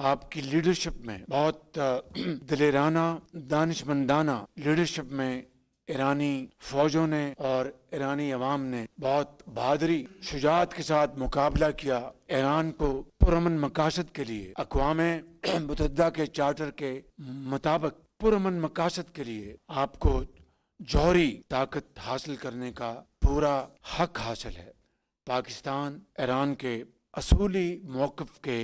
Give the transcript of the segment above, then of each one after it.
आपकी लीडरशिप में, बहुत दिलेराना दानिशमंदाना लीडरशिप में ईरानी फौजों ने और ईरानी अवाम ने बहुत बहादुरी शुजाअत के साथ मुकाबला किया। ईरान को पुरअमन मकासद के लिए अक़वाम मुत्तहिदा के चार्टर के मुताबिक पुरअमन मकासद के लिए आपको जौहरी ताकत हासिल करने का पूरा हक हासिल है। पाकिस्तान ईरान के असूली मौक़िफ़ के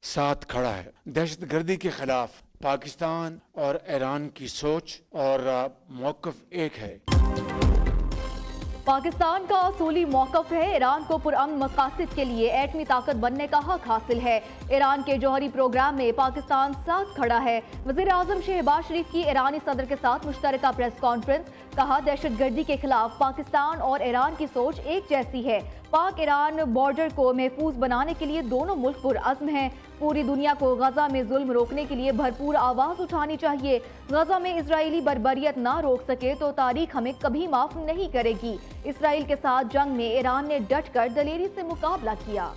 साथ खड़ा है। दहशतगर्दी के खिलाफ पाकिस्तान और ईरान की सोच और मौक़िफ़ एक है। पाकिस्तान का असूली मौक़िफ़ है, ईरान को पुरअमन मकासद के लिए एटमी ताकत बनने का हक हासिल है। ईरान के जौहरी प्रोग्राम में पाकिस्तान साथ खड़ा है। वज़ीर आज़म शहबाज शरीफ की ईरानी सदर के साथ मुश्तरका प्रेस कॉन्फ्रेंस। कहा, दहशतगर्दी के खिलाफ पाकिस्तान और ईरान की सोच एक जैसी है। पाक ईरान बॉर्डर को महफूज बनाने के लिए दोनों मुल्क पुरअज़्म हैं। पूरी दुनिया को गजा में जुल्म रोकने के लिए भरपूर आवाज़ उठानी चाहिए। गजा में इजरायली बर्बरियत ना रोक सके तो तारीख हमें कभी माफ नहीं करेगी। इसराइल के साथ जंग में ईरान ने डट कर दलेरी से मुकाबला किया।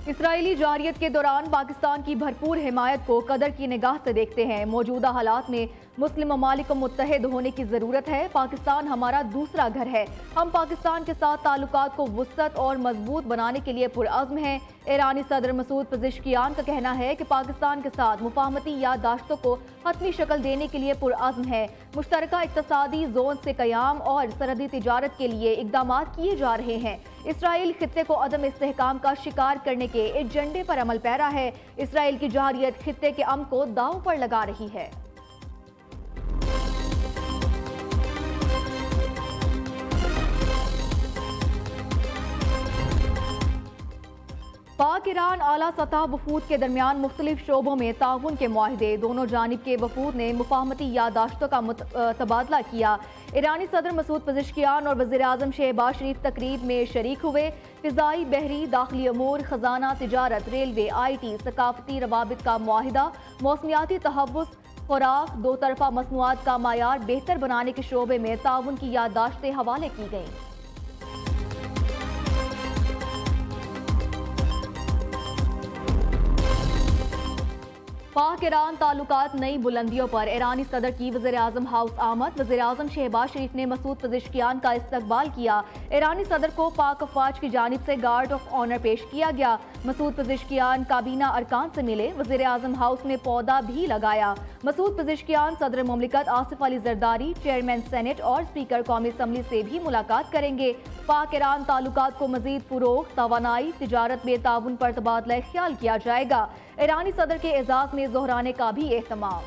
इसराइली जारियत के दौरान पाकिस्तान की भरपूर हिमायत को कदर की निगाह से देखते हैं। मौजूदा हालात में मुस्लिम ममालिक को मुत्तहिद होने की ज़रूरत है। पाकिस्तान हमारा दूसरा घर है। हम पाकिस्तान के साथ ताल्लुकात को वुसअत और मजबूत बनाने के लिए पुरअज़्म हैं। ईरानी सदर मसूद पेज़ेश्कियान का कहना है कि पाकिस्तान के साथ मुफाहमती याददाश्तों को हतमी शक्ल देने के लिए पुरअज़्म है। मुश्तरका इक़्तिसादी जोन से क़याम और सरहदी तिजारत के लिए इक़दाम किए जा रहे हैं। इसराइल खित्ते को अदम इस्तेहकाम का शिकार करने के एजेंडे पर अमल पैरा है। इसराइल की जारियत खित्ते के अमन को दांव पर लगा रही है। पाक ईरान आला सतह वफूद के दरमियान मुख्तलिफ शोबों में ताउन के मुआहदे। दोनों जानिब के वफूद ने मुफाहमती याददाश्तों का तबादला किया। ईरानी सदर मसूद पेज़ेश्कियान और वज़ीर आज़म शहबाज शरीफ तकरीब में शरीक हुए। फ़िज़ाई, बहरी, दाखिली अमूर, खजाना, तिजारत, रेलवे, IT, सकाफती रवाबित का मुआहिदा, मौसमियाती तहव्वुस, खुराक, दो तरफा मसनूआत का मायार बेहतर बनाने के शोबे में ताउन की याददाश्तें हवाले की गईं। पाक ईरान ताल्लुकात नई बुलंदियों पर। ईरानी सदर की वज़ीर आज़म हाउस आमद। वज़ीर आज़म शहबाज शरीफ ने मसूद पेज़ेश्कियान का इस्तकबाल किया। ईरानी सदर को पाक अफवाज की जानिब से गार्ड ऑफ ऑनर पेश किया गया। मसूद पेज़ेश्कियान काबीना अरकान से मिले। वज़ीर आज़म हाउस में पौधा भी लगाया। मसूद पेज़ेश्कियान सदर मुमलिकत आसिफ अली ज़रदारी, चेयरमैन सेनेट और स्पीकर कौमी असम्बली से भी मुलाकात करेंगे। पाक ईरान ताल्लुकात को मज़ीद फ़रोग़, तवानाई, तिजारत में ताउन पर तबादला ख्याल किया जाएगा। ईरानी सदर के एजाज़ में ज़ोहराने का भी एहतमाम।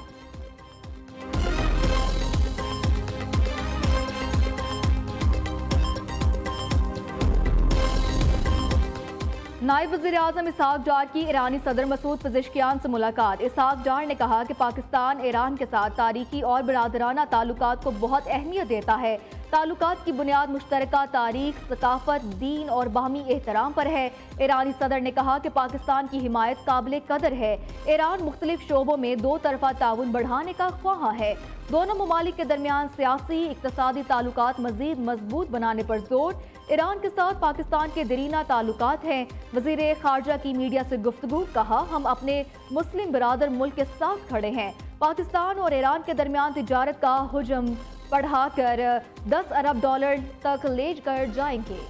नायब वज़ीर आज़म इसहाक डार की ईरानी सदर मसूद पेज़ेश्कियान से मुलाकात। इसहाक डार ने कहा कि पाकिस्तान ईरान के साथ तारीखी और बिरादराना ताल्लुकात को बहुत अहमियत देता है। ताल्लुकात की बुनियाद मुश्तरका तारीख, सकाफत, दीन और बाहमी एहतराम पर है। ईरानी सदर ने कहा कि पाकिस्तान की हिमायत काबिल कदर है। ईरान मुख्तलिफ शोबों में दो तरफा ताउन बढ़ाने का ख्वाह है। दोनों ममालिक के दरमियान सियासी इक़्तिसादी ताल्लुकात मज़ीद मजबूत बनाने पर जोर। ईरान के साथ पाकिस्तान के दरीना ताल्लुकात हैं। वज़ीर ख़ारजा की मीडिया से गुफ्तगू। कहा, हम अपने मुस्लिम बिरादर मुल्क के साथ खड़े हैं। पाकिस्तान और ईरान के दरमियान तिजारत का हुजम बढ़ाकर $10 अरब तक ले कर जाएंगे।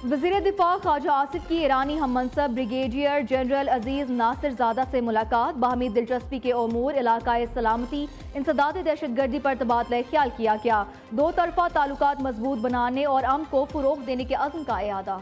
वज़ीर दिफा ख्वाजा आसिफ की ईरानी हममनसब ब्रिगेडियर जनरल अजीज नासिर ज़ादा से मुलाकात। बाहमी दिलचस्पी के उमूर, इलाकाई सलामती, इंसदाद दहशतगर्दी पर तबादला ख्याल किया गया। दो तरफा ताल्लुकात मजबूत बनाने और अमन को फ़रोग़ देने के अज़्म का इरादा।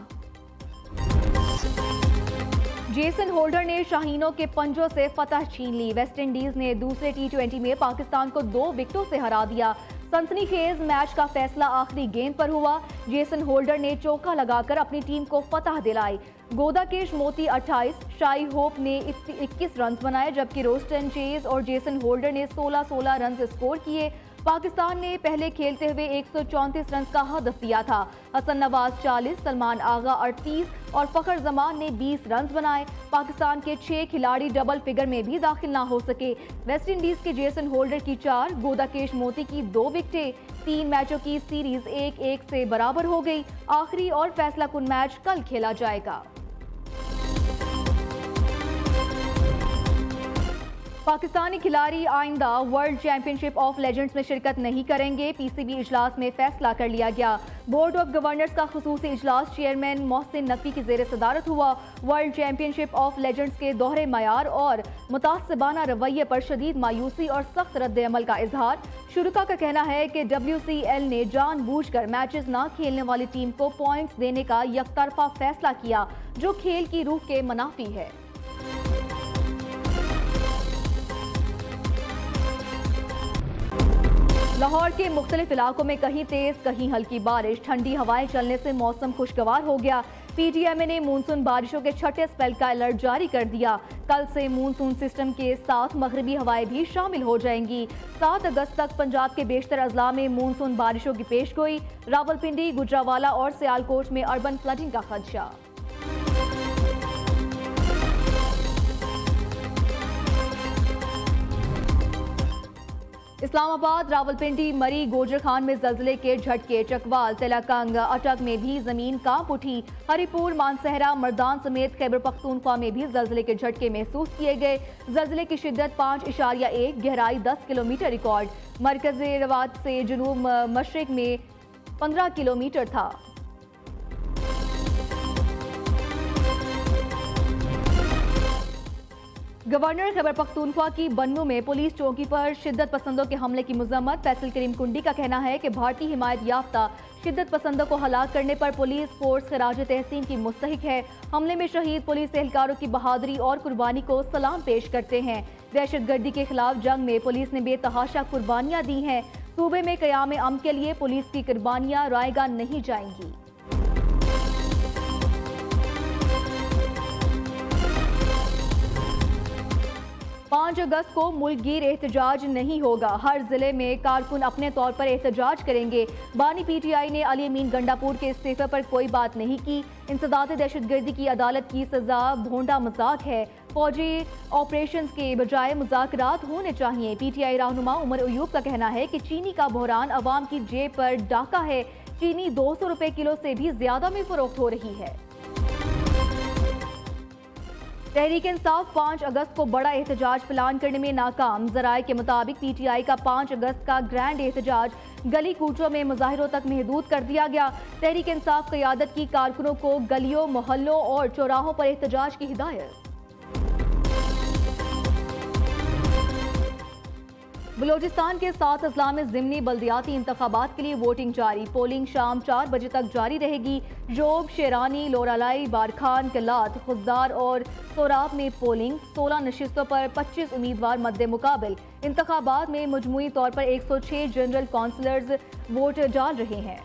जेसन होल्डर ने शाहीनों के पंजों से फतह छीन ली। वेस्ट इंडीज ने दूसरे T20 में पाकिस्तान को 2 विकेटों से हरा दिया। सनसनीखेज मैच का फैसला आखिरी गेंद पर हुआ। जेसन होल्डर ने चौका लगाकर अपनी टीम को फतह दिलाई। गोदाकेश मोती 28, शाई होप ने 21 रन बनाए, जबकि रोस्टन चेज और जेसन होल्डर ने 16-16 रन स्कोर किए। पाकिस्तान ने पहले खेलते हुए 134 रन का हदफ दिया था। हसन नवाज 40, सलमान आगा 38 और फखर जमान ने 20 रन बनाए। पाकिस्तान के 6 खिलाड़ी डबल फिगर में भी दाखिल ना हो सके। वेस्टइंडीज के जेसन होल्डर की 4, गोदाकेश मोती की 2 विकेटें। 3 मैचों की सीरीज 1-1 से बराबर हो गई। आखिरी और फैसला कुन मैच कल खेला जाएगा। पाकिस्तानी खिलाड़ी आइंदा वर्ल्ड चैंपियनशिप ऑफ लेजेंड्स में शिरकत नहीं करेंगे। पीसीबी इजलास में फैसला कर लिया गया। बोर्ड ऑफ गवर्नर्स का खुसूसी इजलास चेयरमैन मोहसिन नकवी की जेर सदारत हुआ। वर्ल्ड चैंपियनशिप ऑफ लेजेंड्स के दोहरे मयार और मुतासिबाना रवैये पर शदीद मायूसी और सख्त रद्द अमल का इजहार। शुरुका का कहना है कि WCL ने जानबूझकर मैचेस ना खेलने वाली टीम को पॉइंट्स देने का यकतरफा फैसला किया, जो खेल की रूह के मुनाफी है। लाहौर के मुख्तलिफ इलाकों में कहीं तेज कहीं हल्की बारिश, ठंडी हवाएं चलने से मौसम खुशगवार हो गया। PTMA ने मानसून बारिशों के छठे स्पेल का अलर्ट जारी कर दिया। कल से मानसून सिस्टम के साथ मगरबी हवाएं भी शामिल हो जाएंगी। 7 अगस्त तक पंजाब के बेशतर अजला में मानसून बारिशों की पेशगोई। रावलपिंडी, गुजरावाला और सियालकोट में अर्बन फ्लडिंग का खदशा। इस्लामाबाद, रावलपिंडी, मरी, गोजर खान में जल्जले के झटके। चकवाल, तिलकंग, अटक में भी जमीन कांप उठी। हरिपुर, मानसहरा, मर्दान समेत खैबर पख्तूनख्वा में भी जल्जले के झटके महसूस किए गए। जल्जले की शिद्दत 5.1, गहराई 10 किलोमीटर रिकॉर्ड। मरकजी रवात से जुनूब मशरिक में 15 किलोमीटर था। गवर्नर खैबर पख्तूनख्वा की बन्नू में पुलिस चौकी पर शिद्दत पसंदों के हमले की मजम्मत। फैसल करीम कुंडी का कहना है कि भारतीय हिमायत याफ्ता शिद्दत पसंदों को हलाक करने पर पुलिस फोर्स खराज तहसीन की मुस्तहिक है। हमले में शहीद पुलिस एहलकारों की बहादुरी और कुर्बानी को सलाम पेश करते हैं। दहशतगर्दी के खिलाफ जंग में पुलिस ने बेतहाशा कुर्बानियां दी हैं। सूबे में क़याम अमन के लिए पुलिस की कुर्बानियां रायगा नहीं जाएंगी। 5 अगस्त को मुल्कगीर एहतजाज नहीं होगा। हर जिले में कारकुन अपने तौर पर एहतजाज करेंगे। बानी PTI ने अली अमीन गंडापुर के इस्तीफे पर कोई बात नहीं की। इंसदाद दहशतगर्दी की अदालत की सजा भोंडा मजाक है। फौजी ऑपरेशंस के बजाय मुज़ाकरात होने चाहिए। PTI रहनुमा उमर अयूब का कहना है कि चीनी का बहरान अवाम की जेब पर डाका है। चीनी 200 रुपए किलो से भी ज्यादा में फरोख्त हो रही है। तहरीक इंसाफ 5 अगस्त को बड़ा एहतजाज प्लान करने में नाकाम। जराये के मुताबिक PTI का 5 अगस्त का ग्रैंड एहतजाज गली कूचों में मुजाहिरों तक महदूद कर दिया गया। तहरीक इंसाफ क़यादत की कारकुनों को गलियों, मोहल्लों और चौराहों पर एहतजाज की हिदायत। बलोचिस्तान के 7 अजला में ज़िमनी बल्दियाती इंतखाबात के लिए वोटिंग जारी। पोलिंग शाम 4 बजे तक जारी रहेगी। जोब, शेरानी, लोरालाई, बारखान, कलात, खुजदार और सोराब में पोलिंग। 16 नशिस्तों पर 25 उम्मीदवार मद्दे मुकाबिल। इंतखाबात में मजमूई तौर पर 106 जनरल काउंसलर्स वोट डाल रहे हैं।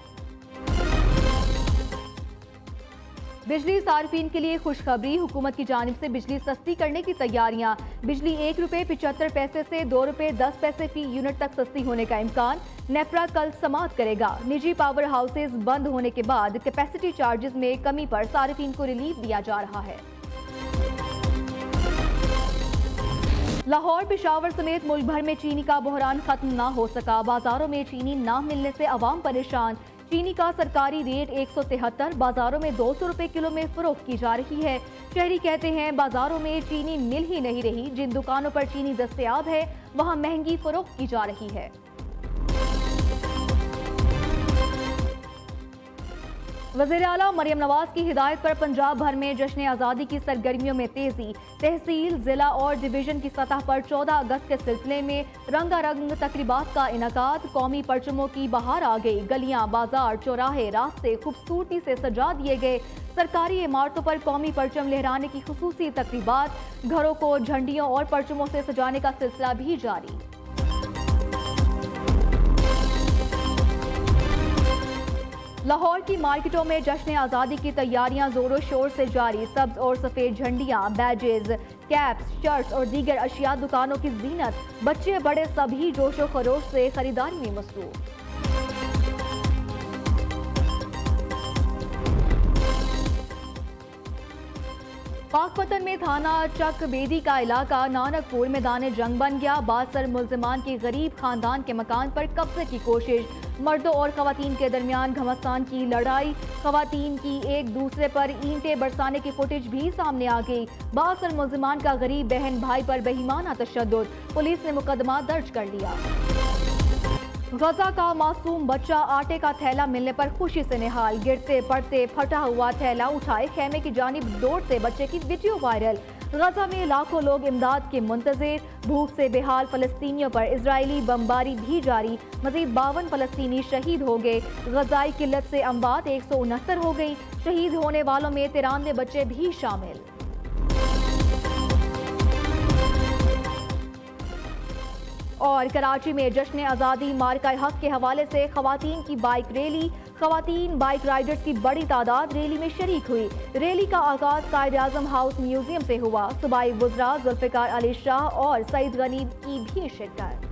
बिजली सार्फिन के लिए खुशखबरी। हुकूमत की जानिब से बिजली सस्ती करने की तैयारियां। बिजली 1 रुपये 75 पैसे से 2 रुपये 10 पैसे फी यूनिट तक सस्ती होने का इम्कान। नेफ्रा कल समाप्त करेगा। निजी पावर हाउसेज बंद होने के बाद कैपेसिटी चार्जेस में कमी पर सार्फिन को रिलीफ दिया जा रहा है। लाहौर, पेशावर समेत मुल्क भर में चीनी का बहरान खत्म ना हो सका। बाजारों में चीनी ना मिलने से अवाम परेशान। चीनी का सरकारी रेट 173, बाजारों में 200 रुपए किलो में फरोख्त की जा रही है। शहरी कहते हैं बाजारों में चीनी मिल ही नहीं रही। जिन दुकानों पर चीनी दस्तयाब है वहां महंगी फरोख्त की जा रही है। वज़ीर आला मरियम नवाज की हिदायत पर पंजाब भर में जश्न आज़ादी की सरगर्मियों में तेजी। तहसील, जिला और डिवीजन की सतह पर 14 अगस्त के सिलसिले में रंगारंग तकरीबात का इनकाद। कौमी परचमों की बहार आ गई। गलियां, बाजार, चौराहे, रास्ते खूबसूरती से सजा दिए गए। सरकारी इमारतों पर कौमी परचम लहराने की खुसूसी तकरीबात। घरों को झंडियों और परचमों से सजाने का सिलसिला भी जारी। लाहौर की मार्केटों में जश्न आज़ादी की तैयारियां जोरों शोर से जारी। सब्ज और सफेद झंडियां, बैजेज, कैप्स, शर्ट्स और दीगर अशिया दुकानों की जीनत। बच्चे बड़े सभी जोशो खरोश से खरीदारी में मसरूफ। पाकपतन में थाना चक बेदी का इलाका नानकपुर मैदान जंग बन गया। 62 मुल्जिमान की गरीब खानदान के मकान पर कब्जे की कोशिश। मर्दों और खवातीन के दरमियान घमासान की लड़ाई। खवातीन की एक दूसरे पर ईंटें बरसाने की फुटेज भी सामने आ गई। 62 मुल्जिमान का गरीब बहन भाई पर बेईमाना तशद्दुद। पुलिस ने मुकदमा दर्ज कर लिया। गजा का मासूम बच्चा आटे का थैला मिलने पर खुशी से निहाल। गिरते पड़ते फटा हुआ थैला उठाए खेमे की जानिब दौड़ते बच्चे की वीडियो वायरल। गजा में लाखों लोग इमदाद के मुंतजिर। भूख से बेहाल फलस्तीनियों पर इजरायली बमबारी भी जारी। मजीद 52 फलस्तीनी शहीद हो गए। गजाई किल्लत से अमवात 169 हो गई। शहीद होने वालों में 93 बच्चे भी शामिल। और कराची में जश्न आज़ादी मार्का हक के हवाले से खवातीन की बाइक रैली। खवातीन बाइक राइडर्स की बड़ी तादाद रैली में शरीक हुई। रैली का आगाज कायद आजम हाउस म्यूजियम से हुआ। सूबाई वज़रा जुल्फ़िकार अली शाह और सईद गनी की भी शिरकत।